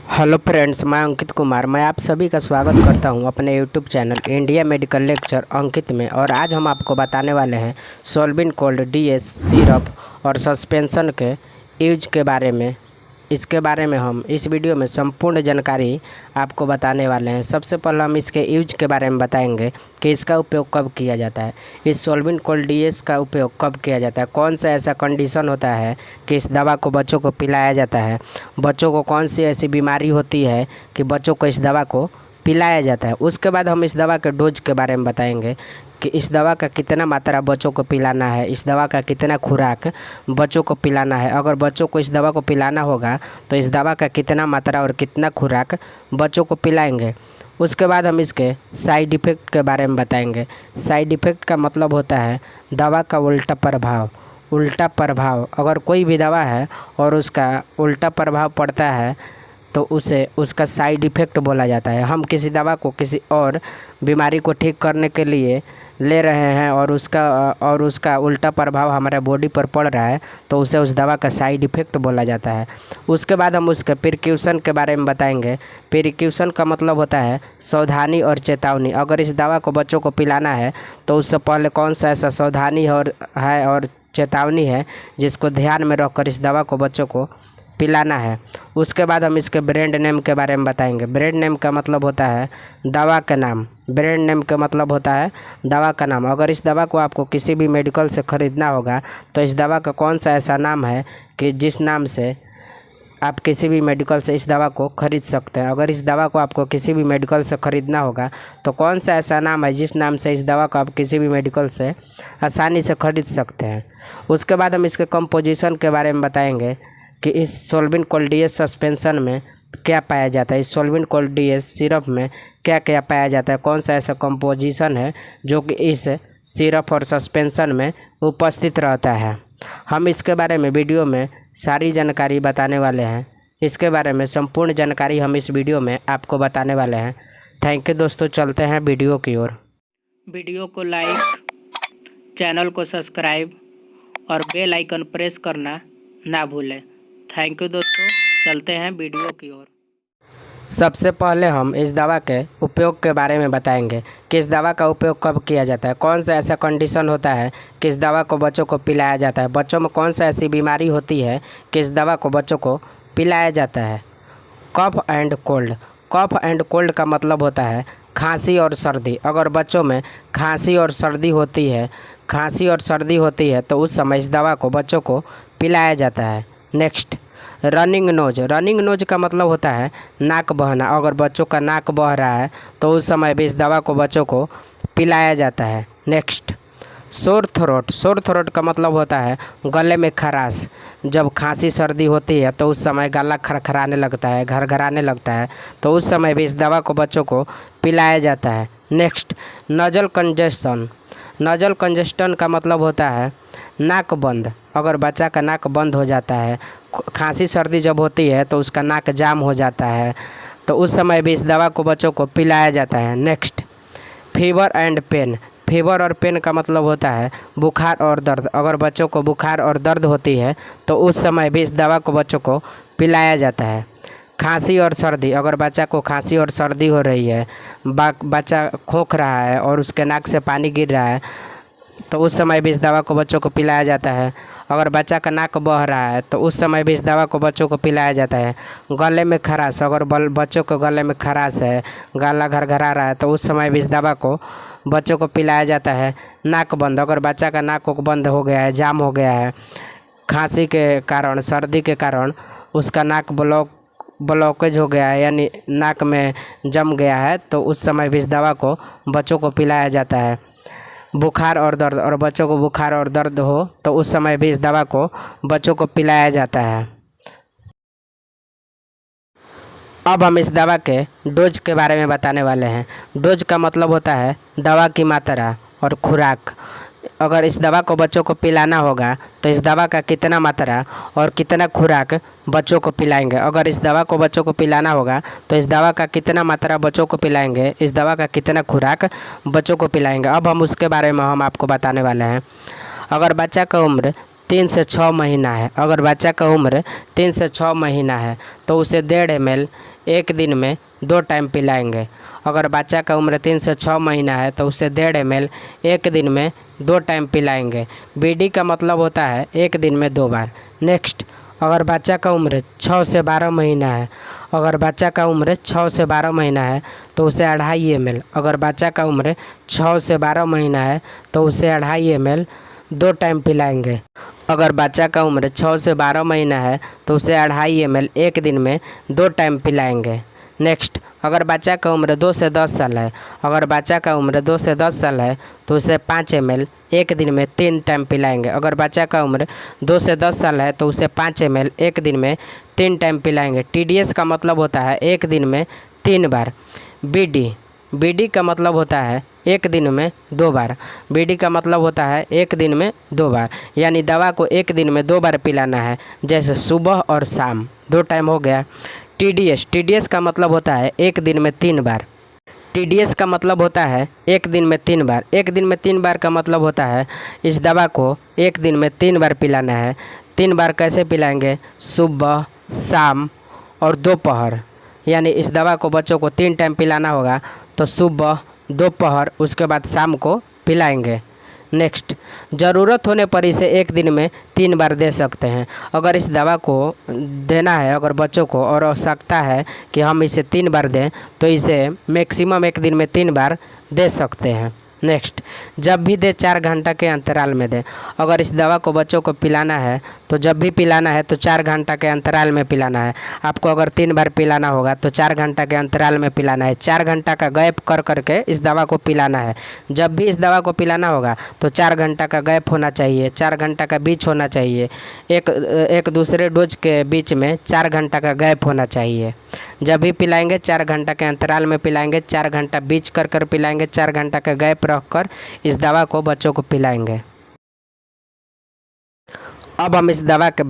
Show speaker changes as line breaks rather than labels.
Hello friends, मैं अंकित कुमार। मैं आप सभी का स्वागत करता हूं अपने YouTube channel India medical lecture Ankit में। और आज हम आपको बताने वाले हैं सोलबिन कोल्ड डीएस सिरप और सस्पेंशन के यूज के बारे में। इसके बारे में हम इस वीडियो में संपूर्ण जानकारी आपको बताने वाले हैं। सबसे पहले हम इसके यूज के बारे में बताएंगे कि इसका उपयोग कब किया जाता है, इस सोलबिन कोल्ड डीएस का उपयोग कब किया जाता है, कौन सा ऐसा कंडीशन होता है कि इस दवा को बच्चों को पिलाया जाता है, बच्चों को कौन सी ऐसी बीमारी होती है कि बच्चों को इस दवा को पिलाया जाता है। उसके बाद हम इस दवा के डोज के बारे में बताएंगे कि इस दवा का कितना मात्रा बच्चों को पिलाना है, इस दवा का कितना खुराक बच्चों को पिलाना है। अगर बच्चों को इस दवा को पिलाना होगा तो इस दवा का कितना मात्रा और कितना खुराक बच्चों को पिलाएंगे। उसके बाद हम इसके साइड इफ़ेक्ट के बारे में बताएंगे। साइड इफ़ेक्ट का मतलब होता है दवा का उल्टा प्रभाव। उल्टा प्रभाव, अगर कोई भी दवा है और उसका उल्टा प्रभाव पड़ता है तो उसे उसका साइड इफ़ेक्ट बोला जाता है। हम किसी दवा को किसी और बीमारी को ठीक करने के लिए ले रहे हैं और उसका उल्टा प्रभाव हमारे बॉडी पर पड़ रहा है तो उसे उस दवा का साइड इफ़ेक्ट बोला जाता है। उसके बाद हम उसके प्रिकॉशन के बारे में बताएंगे। प्रिकॉशन का मतलब होता है सावधानी और चेतावनी। अगर इस दवा को बच्चों को पिलाना है तो उससे पहले कौन सा ऐसा सावधानी और चेतावनी है जिसको ध्यान में रखकर इस दवा को बच्चों को पिलाना है। उसके बाद हम इसके ब्रांड नेम के बारे में बताएंगे। ब्रांड नेम का मतलब होता है दवा का नाम। ब्रांड नेम का मतलब होता है दवा का नाम। अगर इस दवा को आपको किसी भी मेडिकल से ख़रीदना होगा तो इस दवा का कौन सा ऐसा नाम है कि जिस नाम से आप किसी भी मेडिकल से इस दवा को ख़रीद सकते हैं। अगर इस दवा को आपको किसी भी मेडिकल से ख़रीदना होगा तो कौन सा ऐसा नाम है जिस नाम से इस दवा को आप किसी भी मेडिकल से आसानी से ख़रीद सकते हैं। उसके बाद हम इसके कंपोजिशन के बारे में बताएंगे कि इस सोलबिन कोल्ड डीएस सस्पेंशन में क्या पाया जाता है, इस सोलबिन कोल्ड डीएस सिरप में क्या क्या पाया जाता है, कौन सा ऐसा कंपोजिशन है जो कि इस सिरप और सस्पेंशन में उपस्थित रहता है। हम इसके बारे में वीडियो में सारी जानकारी बताने वाले हैं। इसके बारे में संपूर्ण जानकारी हम इस वीडियो में आपको बताने वाले हैं। थैंक यू दोस्तों, चलते हैं वीडियो की ओर। वीडियो को लाइक, चैनल को सब्सक्राइब और बेल आइकन प्रेस करना ना भूलें। थैंक यू दोस्तों, चलते हैं वीडियो की ओर। सबसे पहले हम इस दवा के उपयोग के बारे में बताएंगे कि इस दवा का उपयोग कब किया जाता है, कौन सा ऐसा कंडीशन होता है कि इस दवा को बच्चों को पिलाया जाता है, बच्चों में कौन सा ऐसी बीमारी होती है कि इस दवा को बच्चों को पिलाया जाता है। Cough and cold. Cough and cold का मतलब होता है खांसी और सर्दी। अगर बच्चों में खांसी और सर्दी होती है तो उस समय इस दवा को बच्चों को पिलाया जाता है। Next, running nose. Running nose का मतलब होता है नाक बहना। अगर बच्चों का नाक बह रहा है तो उस समय भी इस दवा को बच्चों को पिलाया जाता है। Next, sore throat. Sore throat का मतलब होता है गले में खराश। जब खांसी सर्दी होती है तो उस समय गला खरखराने लगता है, घरघराने लगता है, तो उस समय भी इस दवा को बच्चों को पिलाया जाता है। Next, nasal congestion. नजल कंजेस्टन का मतलब होता है नाक बंद। अगर बच्चा का नाक बंद हो जाता है, खांसी सर्दी जब होती है तो उसका नाक जाम हो जाता है, तो उस समय भी इस दवा को बच्चों को पिलाया जाता है। Next, fever and pain. Fever और पेन का मतलब होता है बुखार और दर्द। अगर बच्चों को बुखार और दर्द होती है तो उस समय भी इस दवा को बच्चों को पिलाया जाता है। खांसी और सर्दी। अगर बच्चा को खांसी और सर्दी हो रही है, बच्चा खोख रहा है और उसके नाक से पानी गिर रहा है, तो उस समय भी इस दवा को बच्चों को पिलाया जाता है। अगर बच्चा का नाक बह रहा है तो उस समय भी इस दवा को बच्चों को पिलाया जाता है। गले में खराश। अगर बच्चों को गले में खराश है, गला घरघरा रहा है, तो उस समय भी इस दवा को बच्चों को पिलाया जाता है। नाक बंद। अगर बच्चा का नाक बंद हो गया है, जाम हो गया है, खांसी के कारण, सर्दी के कारण उसका नाक ब्लॉकेज हो गया है, यानी नाक में जम गया है, तो उस समय भी इस दवा को बच्चों को पिलाया जाता है। बुखार और दर्द। और बच्चों को बुखार और दर्द हो तो उस समय भी इस दवा को बच्चों को पिलाया जाता है। अब हम इस दवा के डोज के बारे में बताने वाले हैं। डोज का मतलब होता है दवा की मात्रा और खुराक। अगर इस दवा को बच्चों को पिलाना होगा तो इस दवा का कितना मात्रा और कितना खुराक बच्चों को पिलाएंगे। अगर इस दवा को बच्चों को पिलाना होगा तो इस दवा का कितना मात्रा बच्चों को पिलाएंगे, इस दवा का कितना खुराक बच्चों को पिलाएंगे। अब हम उसके बारे में आपको बताने वाले हैं। अगर बच्चा का उम्र 3 से 6 महीना है, अगर बच्चा का उम्र 3 से 6 महीना है तो उसे 1.5 ml एक दिन में 2 टाइम पिलाएंगे। अगर बच्चा का उम्र 3 से 6 महीना है तो उसे 1.5 ml एक दिन में 2 टाइम पिलाएंगे। बीडी का मतलब होता है एक दिन में 2 बार। नेक्स्ट, अगर बच्चा का उम्र 6 से 12 महीना है, अगर बच्चा का उम्र 6 से 12 महीना है तो उसे 2.5 ml, अगर बच्चा का उम्र 6 से 12 महीना है तो उसे 2.5 ml 2 टाइम पिलाएंगे। अगर बच्चा का उम्र 6 से 12 महीना है तो उसे 2.5 ml एक दिन में 2 टाइम पिलाएंगे। नेक्स्ट, अगर बच्चा का उम्र 2 से 10 साल है, अगर बच्चा का उम्र 2 से 10 साल है तो उसे 5 ml एक दिन में 3 टाइम पिलाएंगे। अगर बच्चा का उम्र 2 से 10 साल है तो उसे 5 ml एक दिन में 3 टाइम पिलाएंगे। TDS का मतलब होता है एक दिन में 3 बार। BD का मतलब होता है एक दिन में 2 बार। BD का मतलब होता है एक दिन में 2 बार, यानी दवा को एक दिन में 2 बार पिलाना है, जैसे सुबह और शाम 2 टाइम हो गया। TDS का मतलब होता है एक दिन में 3 बार। TDS का मतलब होता है एक दिन में 3 बार। एक दिन में 3 बार का मतलब होता है इस दवा को एक दिन में 3 बार पिलाना है। 3 बार कैसे पिलाएंगे? सुबह, शाम और दोपहर, यानी इस दवा को बच्चों को 3 टाइम पिलाना होगा, तो सुबह, दोपहर, उसके बाद शाम को पिलाएंगे। नेक्स्ट, ज़रूरत होने पर इसे एक दिन में 3 बार दे सकते हैं। अगर इस दवा को देना है, अगर बच्चों को और आवश्यकता है कि हम इसे 3 बार दें, तो इसे मैक्सिमम एक दिन में 3 बार दे सकते हैं। नेक्स्ट, जब भी दे 4 घंटा के अंतराल में दें। अगर इस दवा को बच्चों को पिलाना है तो जब भी पिलाना है तो 4 घंटा के अंतराल में पिलाना है। आपको अगर 3 बार पिलाना होगा तो 4 घंटा के अंतराल में पिलाना है। 4 घंटा का गैप कर करके इस दवा को पिलाना है। जब भी इस दवा को पिलाना होगा तो 4 घंटा का गैप होना चाहिए, 4 घंटा का बीच होना चाहिए। एक दूसरे डोज के बीच में 4 घंटा का गैप होना चाहिए। जब भी पिलाएंगे 4 घंटा के अंतराल में पिलाएंगे, 4 घंटा बीच कर पिलाएंगे, 4 घंटा का गैप रखकर इस दवा को बच्चों को पिलाएंगे। अब हम इस दवा के